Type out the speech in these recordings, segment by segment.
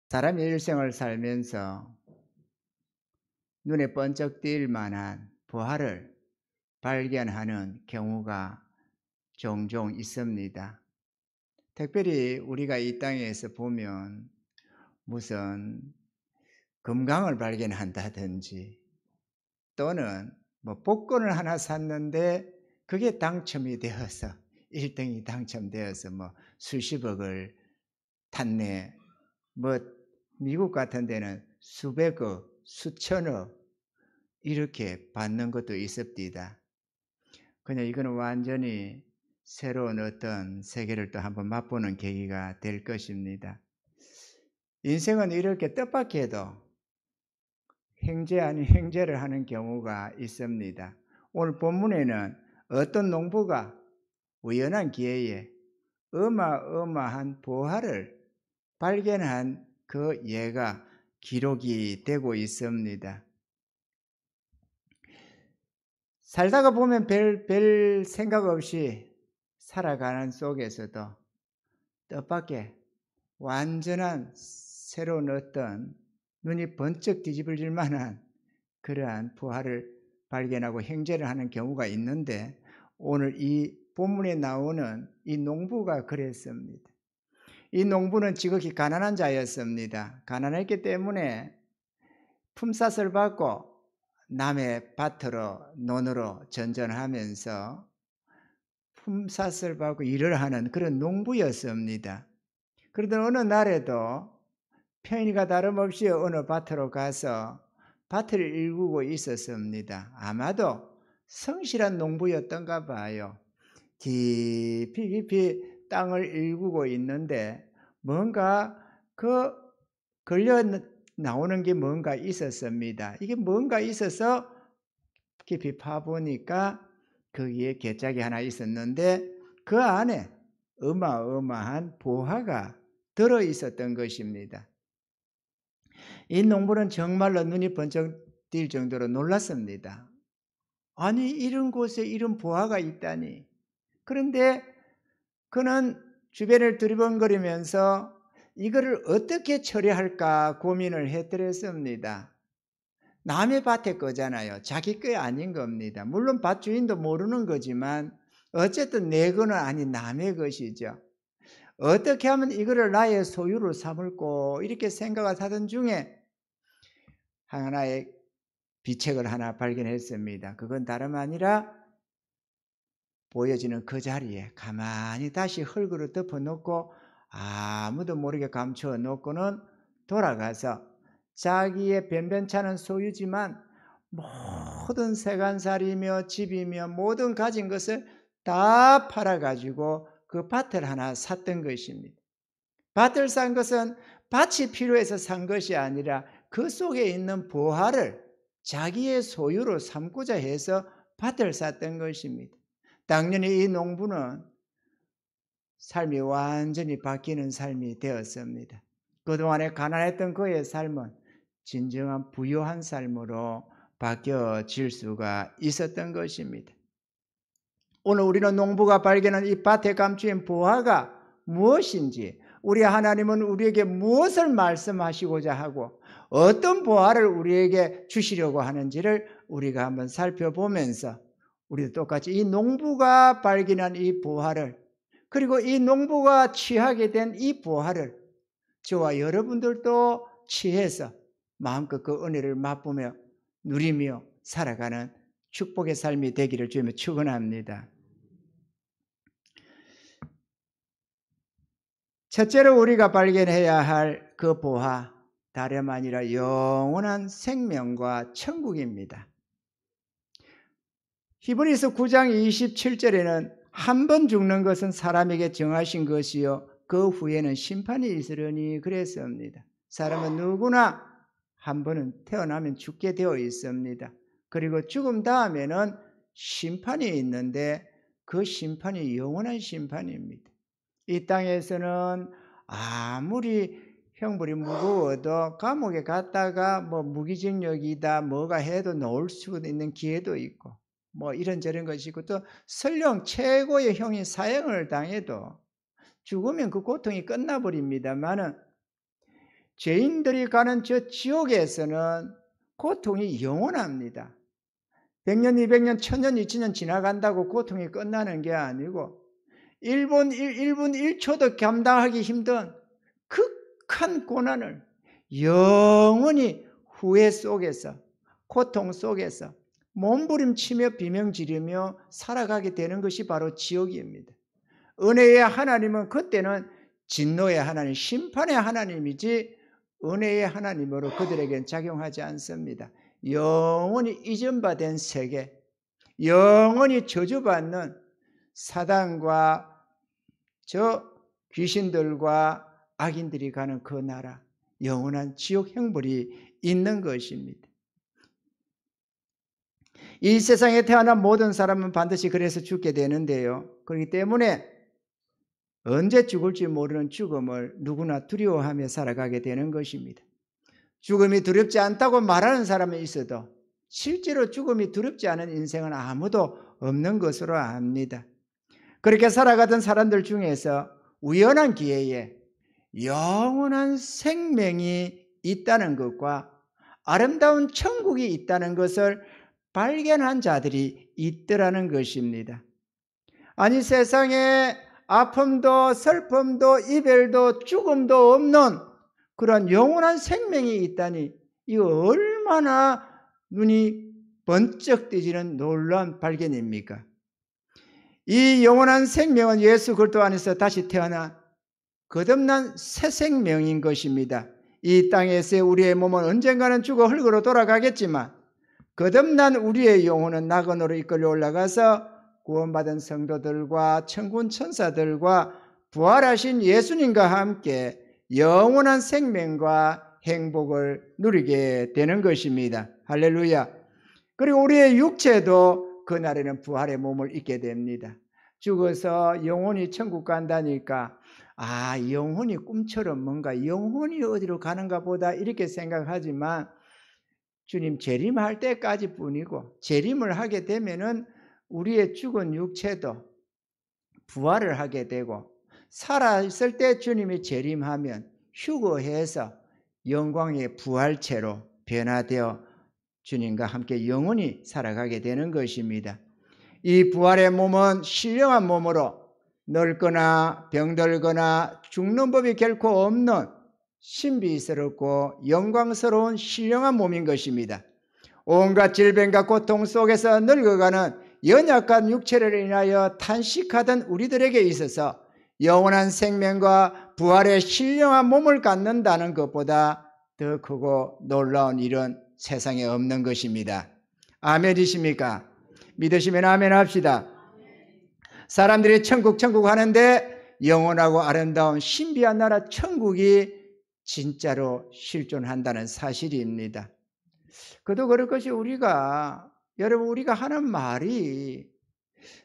사람이 일생을 살면서 눈에 번쩍 띌 만한 부활을 발견하는 경우가 종종 있습니다. 특별히 우리가 이 땅에서 보면 무슨 금강을 발견한다든지 또는 복권을 하나 샀는데 그게 당첨이 되어서 1등이 당첨되어서 수십억을 탔네. 미국 같은 데는 수백억, 수천억 이렇게 받는 것도 있습니다. 그냥 이거는 완전히 새로운 어떤 세계를 또 한번 맛보는 계기가 될 것입니다. 인생은 이렇게 뜻밖에도 행제 아닌 행제를 하는 경우가 있습니다. 오늘 본문에는 어떤 농부가 우연한 기회에 어마어마한 부활을 발견한 그 예가 기록이 되고 있습니다. 살다가 보면 별 생각 없이 살아가는 속에서도 뜻밖의 완전한 새로운 어떤 눈이 번쩍 뒤집어질 만한 그러한 부활을 발견하고 행제를 하는 경우가 있는데, 오늘 이 본문에 나오는 이 농부가 그랬습니다. 이 농부는 지극히 가난한 자였습니다. 가난했기 때문에 품삯을 받고 남의 밭으로 논으로 전전하면서 품삯을 받고 일을 하는 그런 농부였습니다. 그러던 어느 날에도 편의가 다름없이 어느 밭으로 가서 밭을 일구고 있었습니다. 아마도 성실한 농부였던가 봐요. 깊이 땅을 일구고 있는데 뭔가 걸려 나오는 게 뭔가 있었습니다. 이게 뭔가 있어서 깊이 파보니까 거기에 개짝이 하나 있었는데 그 안에 어마어마한 보화가 들어 있었던 것입니다. 이 농부는 정말로 눈이 번쩍 띌 정도로 놀랐습니다. 아니, 이런 곳에 이런 보화가 있다니. 그런데 그는 주변을 두리번거리면서 이거를 어떻게 처리할까 고민을 했더랬습니다. 남의 밭에 거잖아요. 자기 거 아닌 겁니다. 물론 밭 주인도 모르는 거지만 어쨌든 내 거는 아닌 남의 것이죠. 어떻게 하면 이거를 나의 소유로 삼을꼬 이렇게 생각을 하던 중에 하나의 비책을 하나 발견했습니다. 그건 다름 아니라 보여지는 그 자리에 가만히 다시 흙으로 덮어놓고 아무도 모르게 감추어 놓고는 돌아가서 자기의 변변찮은 소유지만 모든 세간살이며 집이며 모든 가진 것을 다 팔아가지고 그 밭을 하나 샀던 것입니다. 밭을 산 것은 밭이 필요해서 산 것이 아니라 그 속에 있는 보화를 자기의 소유로 삼고자 해서 밭을 샀던 것입니다. 당연히 이 농부는 삶이 완전히 바뀌는 삶이 되었습니다. 그동안에 가난했던 그의 삶은 진정한 부유한 삶으로 바뀌어질 수가 있었던 것입니다. 오늘 우리는 농부가 발견한 이 밭에 감추인 보화가 무엇인지, 우리 하나님은 우리에게 무엇을 말씀하시고자 하고 어떤 보화를 우리에게 주시려고 하는지를 우리가 한번 살펴보면서 우리도 똑같이 이 농부가 발견한 이 보화를, 그리고 이 농부가 취하게 된 이 보화를 저와 여러분들도 취해서 마음껏 그 은혜를 맛보며 누리며 살아가는 축복의 삶이 되기를 주님을 축원합니다. 첫째로 우리가 발견해야 할 그 보화, 다름 아니라 영원한 생명과 천국입니다. 히브리서 9장 27절에는 한 번 죽는 것은 사람에게 정하신 것이요 그 후에는 심판이 있으려니 그랬습니다. 사람은 누구나 한 번은 태어나면 죽게 되어 있습니다. 그리고 죽음 다음에는 심판이 있는데 그 심판이 영원한 심판입니다. 이 땅에서는 아무리 형벌이 무거워도 감옥에 갔다가 무기징역이다 뭐가 해도 나올 수 있는 기회도 있고 이런저런 것이 있고, 또 설령 최고의 형이 사형을 당해도 죽으면 그 고통이 끝나버립니다만은 죄인들이 가는 저 지옥에서는 고통이 영원합니다. 100년, 200년, 1000년, 2000년 지나간다고 고통이 끝나는 게 아니고 1분 1초도 감당하기 힘든 극한 고난을 영원히 후회 속에서, 고통 속에서 몸부림치며 비명 지르며 살아가게 되는 것이 바로 지옥입니다. 은혜의 하나님은 그때는 진노의 하나님, 심판의 하나님이지 은혜의 하나님으로 그들에게는 작용하지 않습니다. 영원히 이전받은 세계, 영원히 저주받는 사단과 저 귀신들과 악인들이 가는 그 나라, 영원한 지옥 형벌이 있는 것입니다. 이 세상에 태어난 모든 사람은 반드시 그래서 죽게 되는데요. 그렇기 때문에 언제 죽을지 모르는 죽음을 누구나 두려워하며 살아가게 되는 것입니다. 죽음이 두렵지 않다고 말하는 사람은 있어도 실제로 죽음이 두렵지 않은 인생은 아무도 없는 것으로 압니다. 그렇게 살아가던 사람들 중에서 우연한 기회에 영원한 생명이 있다는 것과 아름다운 천국이 있다는 것을 발견한 자들이 있더라는 것입니다. 아니, 세상에 아픔도 슬픔도 이별도 죽음도 없는 그런 영원한 생명이 있다니, 이거 얼마나 눈이 번쩍 뜨지는 놀라운 발견입니까? 이 영원한 생명은 예수 그리스도 안에서 다시 태어난 거듭난 새 생명인 것입니다. 이 땅에서 우리의 몸은 언젠가는 죽어 흙으로 돌아가겠지만 거듭난 우리의 영혼은 낙원으로 이끌려 올라가서 구원받은 성도들과 천군 천사들과 부활하신 예수님과 함께 영원한 생명과 행복을 누리게 되는 것입니다. 할렐루야. 그리고 우리의 육체도 그날에는 부활의 몸을 입게 됩니다. 죽어서 영혼이 천국 간다니까 영혼이 꿈처럼 뭔가 영혼이 어디로 가는가 보다 이렇게 생각하지만 주님 재림할 때까지 뿐이고, 재림을 하게 되면은 우리의 죽은 육체도 부활을 하게 되고, 살아있을 때 주님이 재림하면 휴거해서 영광의 부활체로 변화되어 주님과 함께 영원히 살아가게 되는 것입니다. 이 부활의 몸은 신령한 몸으로 늙거나 병들거나 죽는 법이 결코 없는 신비스럽고 영광스러운 신령한 몸인 것입니다. 온갖 질병과 고통 속에서 늙어가는 연약한 육체를 인하여 탄식하던 우리들에게 있어서 영원한 생명과 부활의 신령한 몸을 갖는다는 것보다 더 크고 놀라운 일은 세상에 없는 것입니다. 아멘이십니까? 믿으시면 아멘 합시다. 사람들이 천국 하는데 영원하고 아름다운 신비한 나라 천국이 진짜로 실존한다는 사실입니다. 그도 그럴 것이 여러분 우리가 하는 말이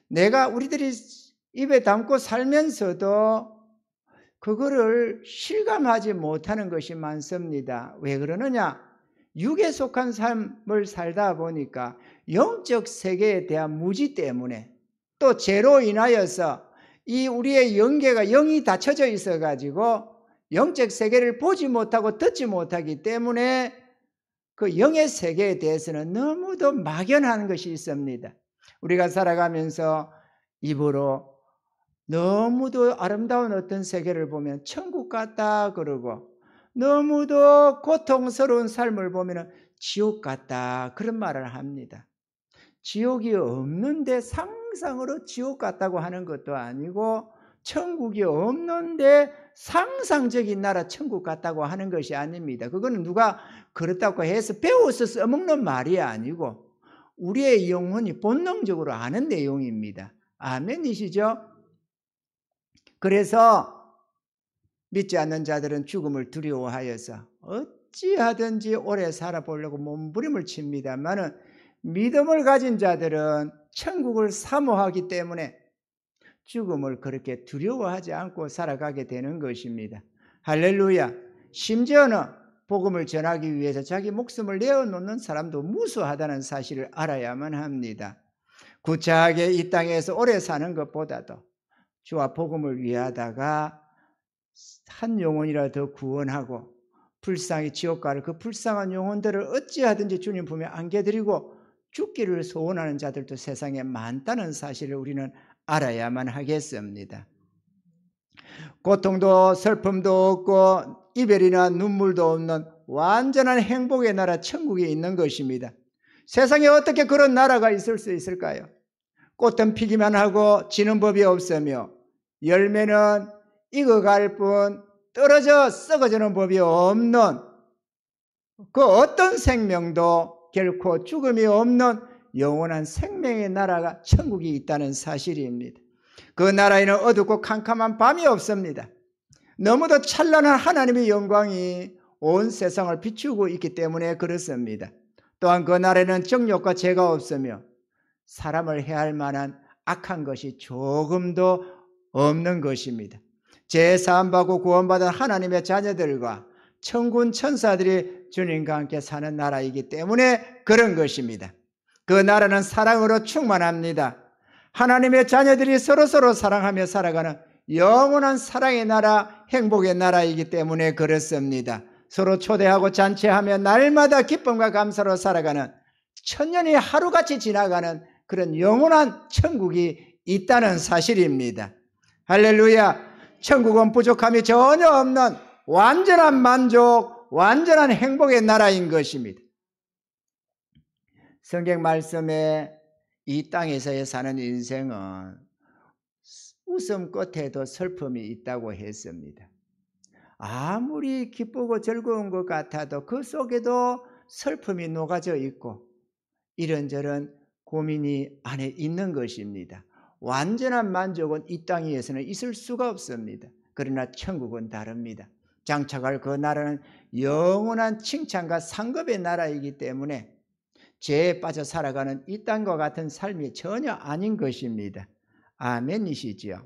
우리들이 입에 담고 살면서도 그거를 실감하지 못하는 것이 많습니다. 왜 그러느냐? 육에 속한 삶을 살다 보니까 영적 세계에 대한 무지 때문에, 또 죄로 인하여서 이 우리의 영이 닫혀져 있어 가지고 영적 세계를 보지 못하고 듣지 못하기 때문에 그 영의 세계에 대해서는 너무도 막연한 것이 있습니다. 우리가 살아가면서 입으로 너무도 아름다운 어떤 세계를 보면 천국 같다 그러고, 너무도 고통스러운 삶을 보면 지옥 같다 그런 말을 합니다. 지옥이 없는데 상상으로 지옥 같다고 하는 것도 아니고, 천국이 없는데 상상적인 나라 천국 같다고 하는 것이 아닙니다. 그거는 누가 그렇다고 해서 배워서 써먹는 말이 아니고 우리의 영혼이 본능적으로 아는 내용입니다. 아멘이시죠? 그래서 믿지 않는 자들은 죽음을 두려워하여서 어찌하든지 오래 살아보려고 몸부림을 칩니다만은, 믿음을 가진 자들은 천국을 사모하기 때문에 죽음을 그렇게 두려워하지 않고 살아가게 되는 것입니다. 할렐루야. 심지어는 복음을 전하기 위해서 자기 목숨을 내어놓는 사람도 무수하다는 사실을 알아야만 합니다. 구차하게 이 땅에서 오래 사는 것보다도 주와 복음을 위하다가 한 영혼이라도 구원하고 불쌍히 지옥 갈 그 불쌍한 영혼들을 어찌하든지 주님 품에 안겨드리고 죽기를 소원하는 자들도 세상에 많다는 사실을 우리는 알아야만 하겠습니다. 고통도 슬픔도 없고 이별이나 눈물도 없는 완전한 행복의 나라 천국에 있는 것입니다. 세상에 어떻게 그런 나라가 있을 수 있을까요? 꽃은 피기만 하고 지는 법이 없으며 열매는 익어갈 뿐 떨어져 썩어지는 법이 없는 그 어떤 생명도 결코 죽음이 없는 영원한 생명의 나라가 천국이 있다는 사실입니다. 그 나라에는 어둡고 캄캄한 밤이 없습니다. 너무도 찬란한 하나님의 영광이 온 세상을 비추고 있기 때문에 그렇습니다. 또한 그 나라에는 정욕과 죄가 없으며 사람을 해할 만한 악한 것이 조금도 없는 것입니다. 죄사함받고 구원받은 하나님의 자녀들과 천군 천사들이 주님과 함께 사는 나라이기 때문에 그런 것입니다. 그 나라는 사랑으로 충만합니다. 하나님의 자녀들이 서로서로 사랑하며 살아가는 영원한 사랑의 나라, 행복의 나라이기 때문에 그렇습니다. 서로 초대하고 잔치하며 날마다 기쁨과 감사로 살아가는 천년이 하루같이 지나가는 그런 영원한 천국이 있다는 사실입니다. 할렐루야! 천국은 부족함이 전혀 없는 완전한 만족, 완전한 행복의 나라인 것입니다. 성경 말씀에 이 땅에서의 사는 인생은 웃음 끝에도 슬픔이 있다고 했습니다. 아무리 기쁘고 즐거운 것 같아도 그 속에도 슬픔이 녹아져 있고 이런저런 고민이 안에 있는 것입니다. 완전한 만족은 이 땅 위에서는 있을 수가 없습니다. 그러나 천국은 다릅니다. 장차갈 그 나라는 영원한 칭찬과 상급의 나라이기 때문에 죄에 빠져 살아가는 이 땅과 같은 삶이 전혀 아닌 것입니다. 아멘이시지요.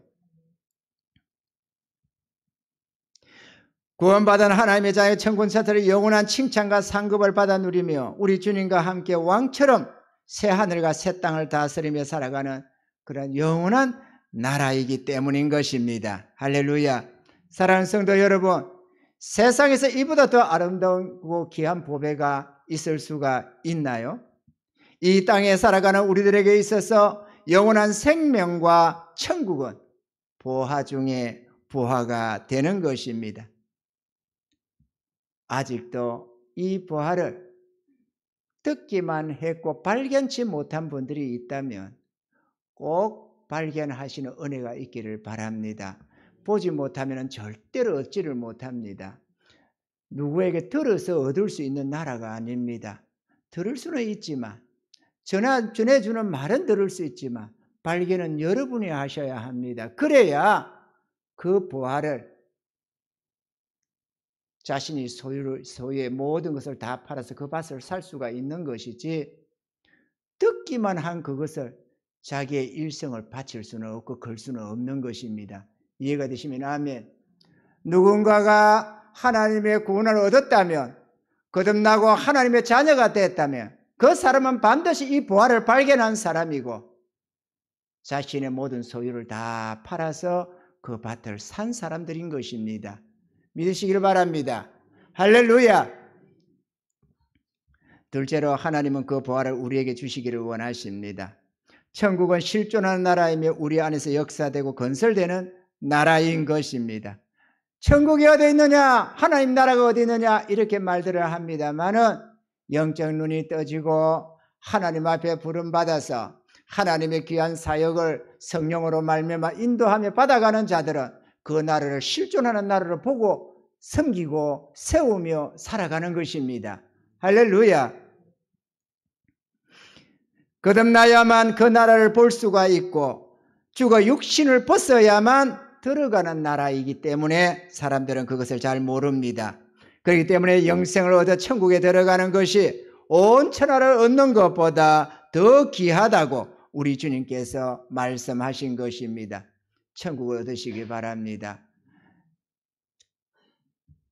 구원받은 하나님의 자의 천군사들이 영원한 칭찬과 상급을 받아 누리며 우리 주님과 함께 왕처럼 새 하늘과 새 땅을 다스리며 살아가는 그런 영원한 나라이기 때문인 것입니다. 할렐루야. 사랑하는 성도 여러분, 세상에서 이보다 더 아름다우고 귀한 보배가 있을 수가 있나요? 이 땅에 살아가는 우리들에게 있어서 영원한 생명과 천국은 보화 중에 보화가 되는 것입니다. 아직도 이 보화를 듣기만 했고 발견치 못한 분들이 있다면 꼭 발견하시는 은혜가 있기를 바랍니다. 보지 못하면 절대로 얻지를 못합니다. 누구에게 들어서 얻을 수 있는 나라가 아닙니다. 들을 수는 있지만 전해주는 말은 들을 수 있지만 발견은 여러분이 하셔야 합니다. 그래야 그 보화를 자신이 소유의 모든 것을 다 팔아서 그 밭을 살 수가 있는 것이지 듣기만 한 그것을 자기의 일생을 바칠 수는 없고 걸 수는 없는 것입니다. 이해가 되시면 아멘. 누군가가 하나님의 구원을 얻었다면 거듭나고 하나님의 자녀가 됐다면 그 사람은 반드시 이 보화를 발견한 사람이고 자신의 모든 소유를 다 팔아서 그 밭을 산 사람들인 것입니다. 믿으시기를 바랍니다. 할렐루야. 둘째로 하나님은 그 보화를 우리에게 주시기를 원하십니다. 천국은 실존하는 나라이며 우리 안에서 역사되고 건설되는 나라인 것입니다. 천국이 어디 있느냐, 하나님 나라가 어디 있느냐 이렇게 말들을 합니다마는 영적 눈이 떠지고 하나님 앞에 부름받아서 하나님의 귀한 사역을 성령으로 말미암아 인도하며 받아가는 자들은 그 나라를 실존하는 나라를 보고 섬기고 세우며 살아가는 것입니다. 할렐루야. 거듭나야만 그 나라를 볼 수가 있고 죽어 육신을 벗어야만 들어가는 나라이기 때문에 사람들은 그것을 잘 모릅니다. 그렇기 때문에 영생을 얻어 천국에 들어가는 것이 온 천하를 얻는 것보다 더 귀하다고 우리 주님께서 말씀하신 것입니다. 천국을 얻으시기 바랍니다.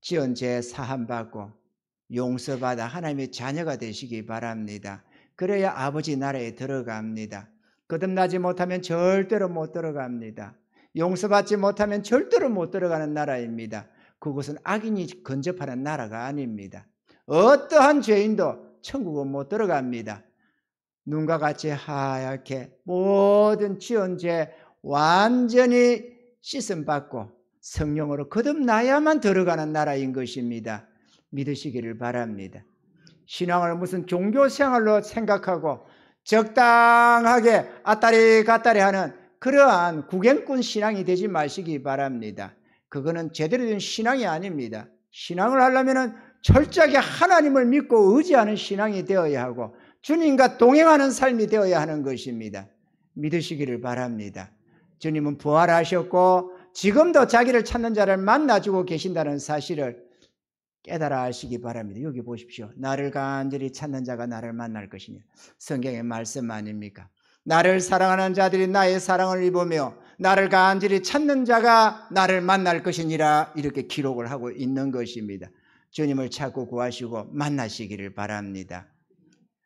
지은 죄 사함받고 용서받아 하나님의 자녀가 되시기 바랍니다. 그래야 아버지 나라에 들어갑니다. 거듭나지 못하면 절대로 못 들어갑니다. 용서받지 못하면 절대로 못 들어가는 나라입니다. 그곳은 악인이 근접하는 나라가 아닙니다. 어떠한 죄인도 천국은 못 들어갑니다. 눈과 같이 하얗게 모든 지은 죄 완전히 씻음받고 성령으로 거듭나야만 들어가는 나라인 것입니다. 믿으시기를 바랍니다. 신앙을 무슨 종교생활로 생각하고 적당하게 아따리 갔다리 하는 그러한 구경꾼 신앙이 되지 마시기 바랍니다. 그거는 제대로 된 신앙이 아닙니다. 신앙을 하려면 철저하게 하나님을 믿고 의지하는 신앙이 되어야 하고 주님과 동행하는 삶이 되어야 하는 것입니다. 믿으시기를 바랍니다. 주님은 부활하셨고 지금도 자기를 찾는 자를 만나주고 계신다는 사실을 깨달아 하시기 바랍니다. 여기 보십시오. 나를 간절히 찾는 자가 나를 만날 것이냐. 성경의 말씀 아닙니까? 나를 사랑하는 자들이 나의 사랑을 입으며 나를 간절히 찾는 자가 나를 만날 것이니라 이렇게 기록을 하고 있는 것입니다. 주님을 찾고 구하시고 만나시기를 바랍니다.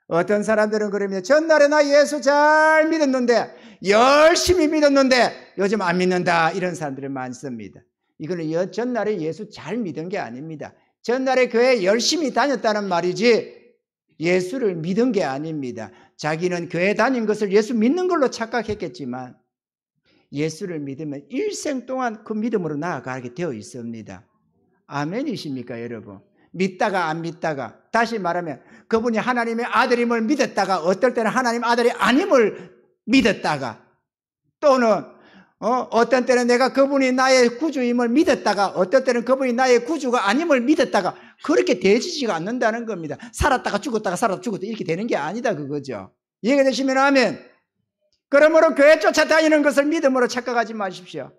어떤 사람들은 그러면 전날에 나 예수 잘 믿었는데 열심히 믿었는데 요즘 안 믿는다 이런 사람들이 많습니다. 이거는 전날에 예수 잘 믿은 게 아닙니다. 전날에 교회 열심히 다녔다는 말이지 예수를 믿은 게 아닙니다. 자기는 교회 다닌 것을 예수 믿는 걸로 착각했겠지만 예수를 믿으면 일생 동안 그 믿음으로 나아가게 되어 있습니다. 아멘이십니까 여러분? 믿다가 안 믿다가, 다시 말하면 그분이 하나님의 아들임을 믿었다가 어떨 때는 하나님 아들이 아님을 믿었다가 또는 어떤 때는 내가 그분이 나의 구주임을 믿었다가 어떤 때는 그분이 나의 구주가 아님을 믿었다가 그렇게 되지지가 않는다는 겁니다. 살았다가 죽었다가 살았다가 죽었다 이렇게 되는 게 아니다 그거죠. 이해가 되시면 아멘. 그러므로 교회 쫓아다니는 것을 믿음으로 착각하지 마십시오.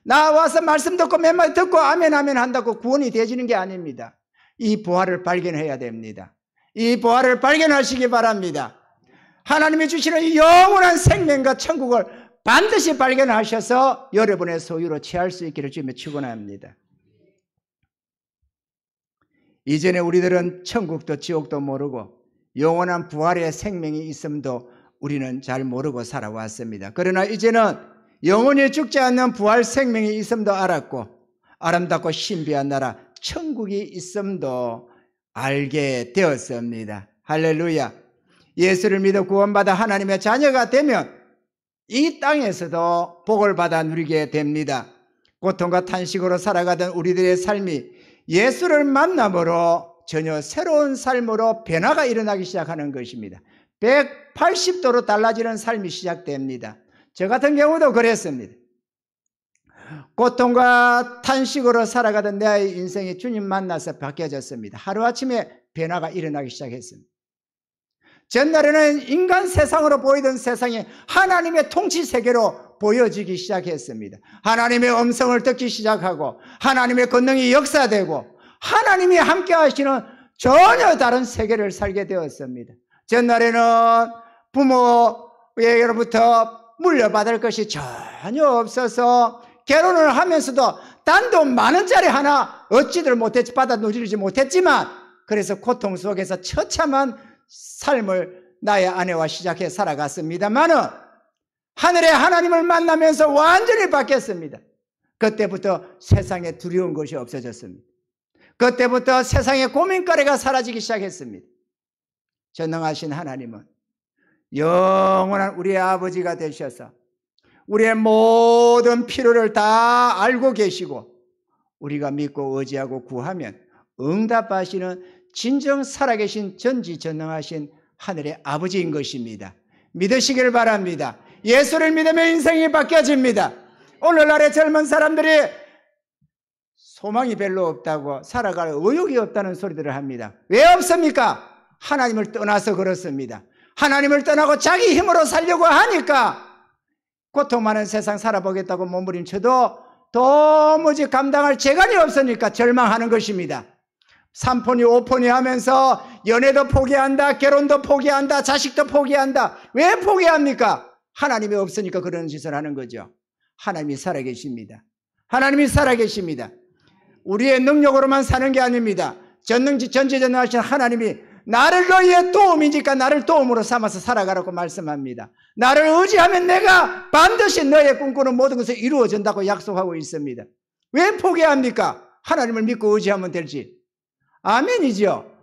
나와서 말씀 듣고 몇 마디 듣고 아멘 아멘 한다고 구원이 되지는 게 아닙니다. 이 부활을 발견해야 됩니다. 이 부활을 발견하시기 바랍니다. 하나님이 주시는 이 영원한 생명과 천국을 반드시 발견하셔서 여러분의 소유로 취할 수 있기를 주님의 축원합니다. 이전에 우리들은 천국도 지옥도 모르고 영원한 부활의 생명이 있음도 우리는 잘 모르고 살아왔습니다. 그러나 이제는 영원히 죽지 않는 부활 생명이 있음도 알았고 아름답고 신비한 나라 천국이 있음도 알게 되었습니다. 할렐루야. 예수를 믿어 구원받아 하나님의 자녀가 되면 이 땅에서도 복을 받아 누리게 됩니다. 고통과 탄식으로 살아가던 우리들의 삶이 예수를 만남으로 전혀 새로운 삶으로 변화가 일어나기 시작하는 것입니다. 180도로 달라지는 삶이 시작됩니다. 저 같은 경우도 그랬습니다. 고통과 탄식으로 살아가던 내 인생이 주님 만나서 바뀌어졌습니다. 하루아침에 변화가 일어나기 시작했습니다. 전날에는 인간 세상으로 보이던 세상이 하나님의 통치 세계로 보여지기 시작했습니다. 하나님의 음성을 듣기 시작하고 하나님의 권능이 역사되고 하나님이 함께 하시는 전혀 다른 세계를 살게 되었습니다. 전날에는 부모에게로부터 물려받을 것이 전혀 없어서 결혼을 하면서도 단돈 10,000원짜리 하나 얻지를 못했지, 받아 누리지 못했지만 그래서 고통 속에서 처참한 삶을 나의 아내와 시작해 살아갔습니다만은 하늘의 하나님을 만나면서 완전히 바뀌었습니다. 그때부터 세상에 두려운 것이 없어졌습니다. 그때부터 세상의 고민거리가 사라지기 시작했습니다. 전능하신 하나님은 영원한 우리의 아버지가 되셔서 우리의 모든 필요를 다 알고 계시고 우리가 믿고 의지하고 구하면 응답하시는 진정 살아계신 전지전능하신 하늘의 아버지인 것입니다. 믿으시길 바랍니다. 예수를 믿으면 인생이 바뀌어집니다. 오늘날의 젊은 사람들이 소망이 별로 없다고 살아갈 의욕이 없다는 소리들을 합니다. 왜 없습니까? 하나님을 떠나서 그렇습니다. 하나님을 떠나고 자기 힘으로 살려고 하니까 고통 많은 세상 살아보겠다고 몸부림쳐도 도무지 감당할 재간이 없으니까 절망하는 것입니다. 3포니 5포니 하면서 연애도 포기한다, 결혼도 포기한다, 자식도 포기한다. 왜 포기합니까? 하나님이 없으니까 그런 짓을 하는 거죠. 하나님이 살아계십니다. 하나님이 살아계십니다. 우리의 능력으로만 사는 게 아닙니다. 전지전능하신 하나님이 나를 너희의 도움이니까 나를 도움으로 삼아서 살아가라고 말씀합니다. 나를 의지하면 내가 반드시 너의 꿈꾸는 모든 것을 이루어진다고 약속하고 있습니다. 왜 포기합니까? 하나님을 믿고 의지하면 될지. 아멘이죠.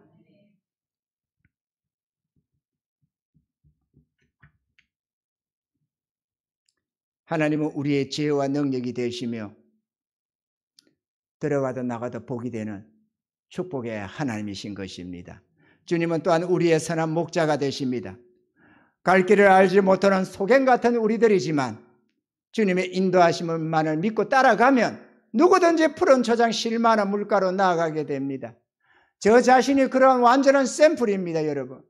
하나님은 우리의 지혜와 능력이 되시며 들어가도 나가도 복이 되는 축복의 하나님이신 것입니다. 주님은 또한 우리의 선한 목자가 되십니다. 갈 길을 알지 못하는 소경 같은 우리들이지만 주님의 인도하심만을 믿고 따라가면 누구든지 푸른 초장 실만한 물가로 나아가게 됩니다. 저 자신이 그러한 완전한 샘플입니다. 여러분,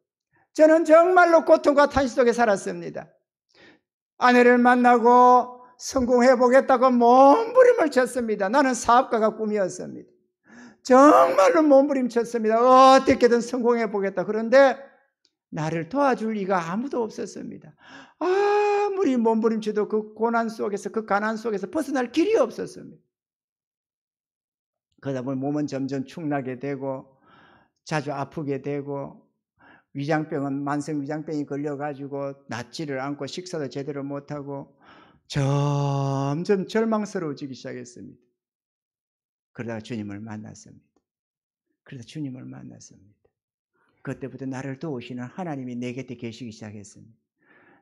저는 정말로 고통과 탄식 속에 살았습니다. 아내를 만나고 성공해 보겠다고 몸부림을 쳤습니다. 나는 사업가가 꿈이었습니다. 정말로 몸부림쳤습니다. 어떻게든 성공해 보겠다. 그런데 나를 도와줄 이가 아무도 없었습니다. 아무리 몸부림쳐도 그 고난 속에서, 그 가난 속에서 벗어날 길이 없었습니다. 그러다 보니 몸은 점점 축나게 되고 자주 아프게 되고 위장병은 만성 위장병이 걸려가지고 낫지를 않고 식사도 제대로 못하고 점점 절망스러워지기 시작했습니다. 그러다가 주님을 만났습니다. 그때부터 나를 도우시는 하나님이 내 곁에 계시기 시작했습니다.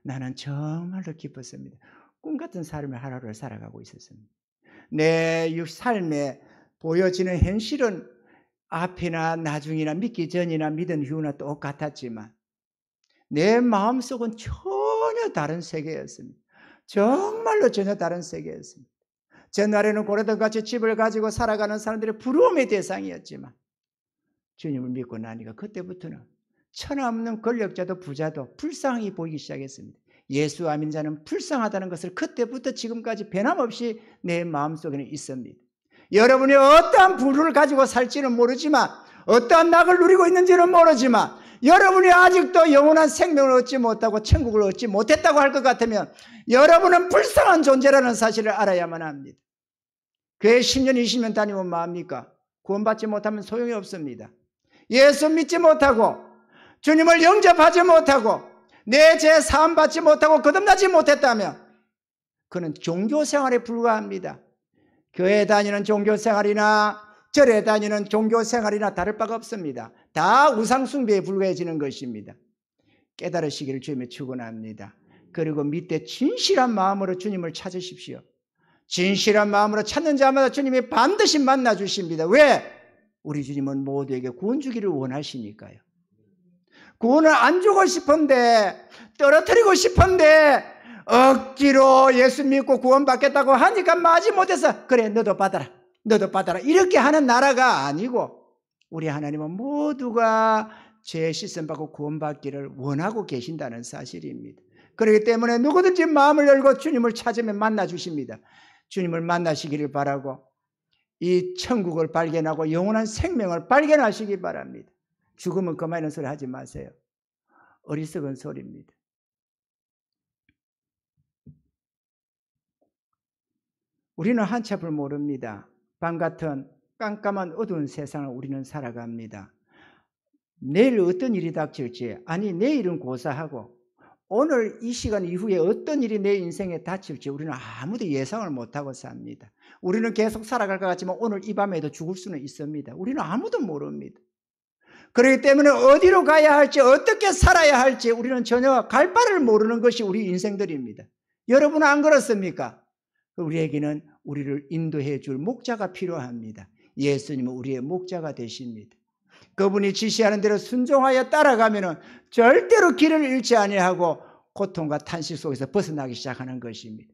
나는 정말로 기뻤습니다. 꿈같은 삶을 하루를 살아가고 있었습니다. 내 삶에 보여지는 현실은 앞이나 나중이나 믿기 전이나 믿은 후나 똑같았지만 내 마음속은 전혀 다른 세계였습니다. 정말로 전혀 다른 세계였습니다. 전날에는 고래등같이 집을 가지고 살아가는 사람들의 부러움의 대상이었지만 주님을 믿고 나니까 그때부터는 천하없는 권력자도 부자도 불쌍히 보이기 시작했습니다. 예수 안 믿는 자는 불쌍하다는 것을 그때부터 지금까지 변함없이 내 마음속에는 있습니다. 여러분이 어떠한 부를 가지고 살지는 모르지만 어떠한 낙을 누리고 있는지는 모르지만 여러분이 아직도 영원한 생명을 얻지 못하고 천국을 얻지 못했다고 할 것 같으면 여러분은 불쌍한 존재라는 사실을 알아야만 합니다. 교회 10년 20년 다니면 뭐합니까? 구원받지 못하면 소용이 없습니다. 예수 믿지 못하고 주님을 영접하지 못하고 내 죄 사함 받지 못하고 거듭나지 못했다면 그는 종교생활에 불과합니다. 교회 다니는 종교생활이나 절에 다니는 종교생활이나 다를 바가 없습니다. 다 우상숭배에 불과해지는 것입니다. 깨달으시기를 주님의 축원합니다. 그리고 밑에 진실한 마음으로 주님을 찾으십시오. 진실한 마음으로 찾는 자마다 주님이 반드시 만나 주십니다. 왜? 우리 주님은 모두에게 구원 주기를 원하시니까요. 구원을 안 주고 싶은데, 떨어뜨리고 싶은데 억지로 예수 믿고 구원받겠다고 하니까 마지못해서 그래 너도 받아라 이렇게 하는 나라가 아니고 우리 하나님은 모두가 죄 씻음 받고 구원받기를 원하고 계신다는 사실입니다. 그렇기 때문에 누구든지 마음을 열고 주님을 찾으면 만나 주십니다. 주님을 만나시기를 바라고 이 천국을 발견하고 영원한 생명을 발견하시기 바랍니다. 죽으면 그만이라는 소리 하지 마세요. 어리석은 소리입니다. 우리는 한치 앞을 모릅니다. 밤 같은 깜깜한 어두운 세상을 우리는 살아갑니다. 내일 어떤 일이 닥칠지, 아니 내일은 고사하고 오늘 이 시간 이후에 어떤 일이 내 인생에 닥칠지 우리는 아무도 예상을 못하고 삽니다. 우리는 계속 살아갈 것 같지만 오늘 이 밤에도 죽을 수는 있습니다. 우리는 아무도 모릅니다. 그렇기 때문에 어디로 가야 할지 어떻게 살아야 할지 우리는 전혀 갈 바를 모르는 것이 우리 인생들입니다. 여러분은 안 그렇습니까? 우리에게는 우리를 인도해 줄 목자가 필요합니다. 예수님은 우리의 목자가 되십니다. 그분이 지시하는 대로 순종하여 따라가면 절대로 길을 잃지 아니하고 고통과 탄식 속에서 벗어나기 시작하는 것입니다.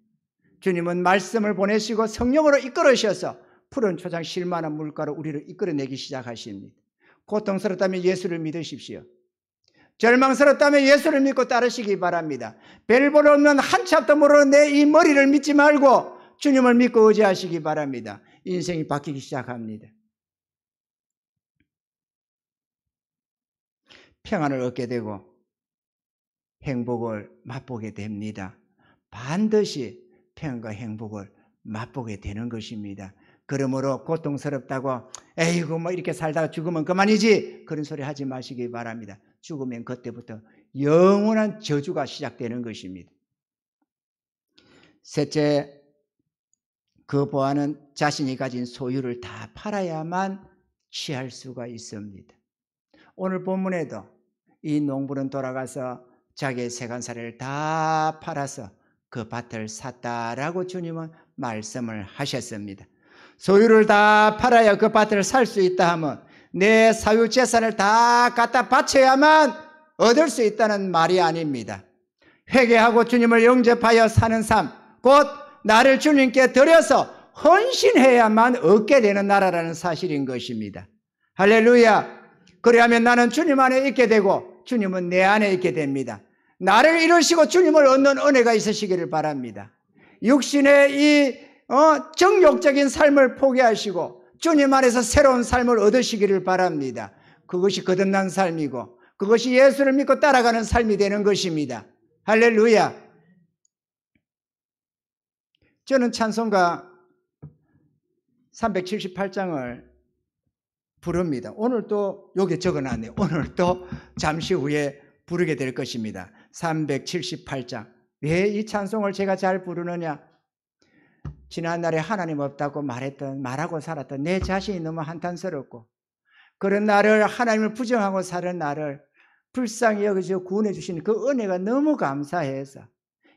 주님은 말씀을 보내시고 성령으로 이끌으셔서 푸른 초장 쉴만한 물가로 우리를 이끌어내기 시작하십니다. 고통스럽다면 예수를 믿으십시오. 절망스럽다면 예수를 믿고 따르시기 바랍니다. 별 볼 없는 한치 앞도 모르는 내 이 머리를 믿지 말고 주님을 믿고 의지하시기 바랍니다. 인생이 바뀌기 시작합니다. 평안을 얻게 되고 행복을 맛보게 됩니다. 반드시 평안과 행복을 맛보게 되는 것입니다. 그러므로 고통스럽다고 에이구 뭐 이렇게 살다가 죽으면 그만이지 그런 소리 하지 마시기 바랍니다. 죽으면 그때부터 영원한 저주가 시작되는 것입니다. 셋째, 그 보화는 자신이 가진 소유를 다 팔아야만 취할 수가 있습니다. 오늘 본문에도 이 농부는 돌아가서 자기의 세간살이를 다 팔아서 그 밭을 샀다라고 주님은 말씀을 하셨습니다. 소유를 다 팔아야 그 밭을 살 수 있다 하면 내 사유 재산을 다 갖다 바쳐야만 얻을 수 있다는 말이 아닙니다. 회개하고 주님을 영접하여 사는 삶, 곧 나를 주님께 드려서 헌신해야만 얻게 되는 나라라는 사실인 것입니다. 할렐루야. 그리하면 나는 주님 안에 있게 되고 주님은 내 안에 있게 됩니다. 나를 이루시고 주님을 얻는 은혜가 있으시기를 바랍니다. 육신의 이 정욕적인 삶을 포기하시고 주님 안에서 새로운 삶을 얻으시기를 바랍니다. 그것이 거듭난 삶이고 그것이 예수를 믿고 따라가는 삶이 되는 것입니다. 할렐루야. 저는 찬송가 378장을 부릅니다. 오늘 또 여기 적어놨네요. 오늘 또 잠시 후에 부르게 될 것입니다. 378장. 왜 이 찬송을 제가 잘 부르느냐? 지난날에 하나님 없다고 말하고 살았던 내 자신이 너무 한탄스럽고 그런 나를, 하나님을 부정하고 사는 나를 불쌍히 여기서 구원해 주시는 그 은혜가 너무 감사해서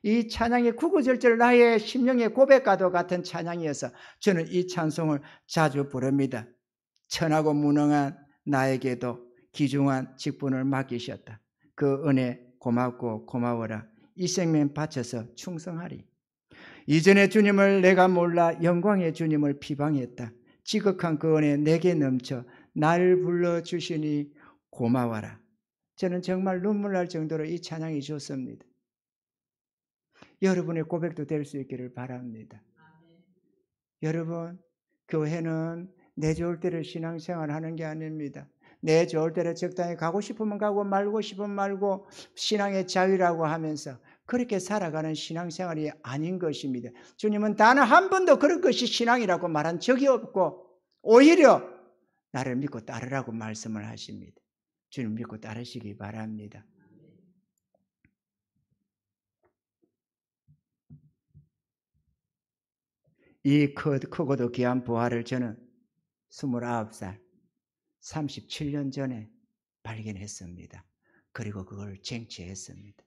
이 찬양이 구구절절 나의 심령의 고백과도 같은 찬양이어서 저는 이 찬송을 자주 부릅니다. 천하고 무능한 나에게도 귀중한 직분을 맡기셨다. 그 은혜 고맙고 고마워라. 이 생명 바쳐서 충성하리. 이전에 주님을 내가 몰라 영광의 주님을 비방했다. 지극한 그 은혜 내게 넘쳐 날 불러주시니 고마워라. 저는 정말 눈물 날 정도로 이 찬양이 좋습니다. 여러분의 고백도 될 수 있기를 바랍니다. 여러분, 교회는 내 좋을 때를 신앙생활 하는 게 아닙니다. 내 좋을 때를 적당히 가고 싶으면 가고 말고 싶으면 말고 신앙의 자유라고 하면서 그렇게 살아가는 신앙생활이 아닌 것입니다. 주님은 단 한 번도 그런 것이 신앙이라고 말한 적이 없고 오히려 나를 믿고 따르라고 말씀을 하십니다. 주님 믿고 따르시기 바랍니다. 이 크고도 귀한 보화를 저는 29살, 37년 전에 발견했습니다. 그리고 그걸 쟁취했습니다.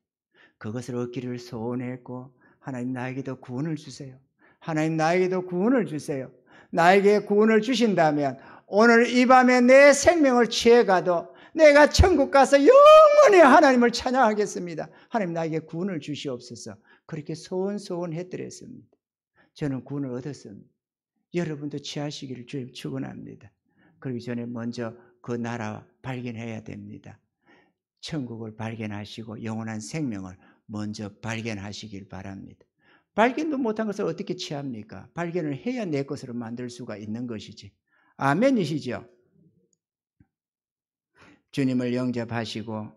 그것을 얻기를 소원했고 하나님 나에게도 구원을 주세요. 하나님 나에게도 구원을 주세요. 나에게 구원을 주신다면 오늘 이 밤에 내 생명을 취해가도 내가 천국 가서 영원히 하나님을 찬양하겠습니다. 하나님 나에게 구원을 주시옵소서. 그렇게 소원했더랬습니다. 저는 구원을 얻었습니다. 여러분도 취하시기를 주님 축원합니다. 그러기 전에 먼저 그 나라 발견해야 됩니다. 천국을 발견하시고 영원한 생명을 먼저 발견하시길 바랍니다. 발견도 못한 것을 어떻게 취합니까? 발견을 해야 내 것으로 만들 수가 있는 것이지. 아멘이시죠? 주님을 영접하시고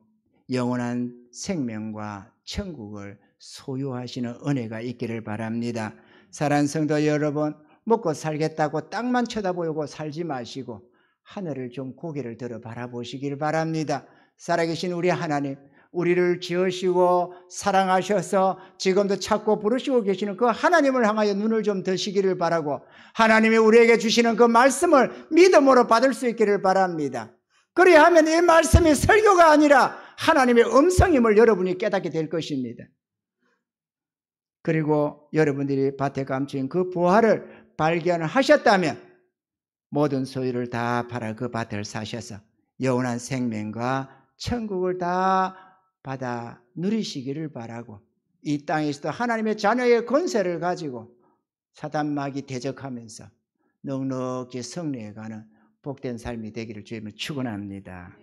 영원한 생명과 천국을 소유하시는 은혜가 있기를 바랍니다. 사랑하는 성도 여러분, 먹고 살겠다고 땅만 쳐다보고 살지 마시고 하늘을 좀 고개를 들어 바라보시길 바랍니다. 살아계신 우리 하나님, 우리를 지으시고 사랑하셔서 지금도 찾고 부르시고 계시는 그 하나님을 향하여 눈을 좀 드시기를 바라고 하나님이 우리에게 주시는 그 말씀을 믿음으로 받을 수 있기를 바랍니다. 그리하면 이 말씀이 설교가 아니라 하나님의 음성임을 여러분이 깨닫게 될 것입니다. 그리고 여러분들이 밭에 감추인 그 보화를 발견하셨다면 모든 소유를 다 팔아 그 밭을 사셔서 영원한 생명과 천국을 다 받아 누리시기를 바라고 이 땅에서도 하나님의 자녀의 권세를 가지고 사단마귀 대적하면서 넉넉히 승리해가는 복된 삶이 되기를 주님을 축원합니다.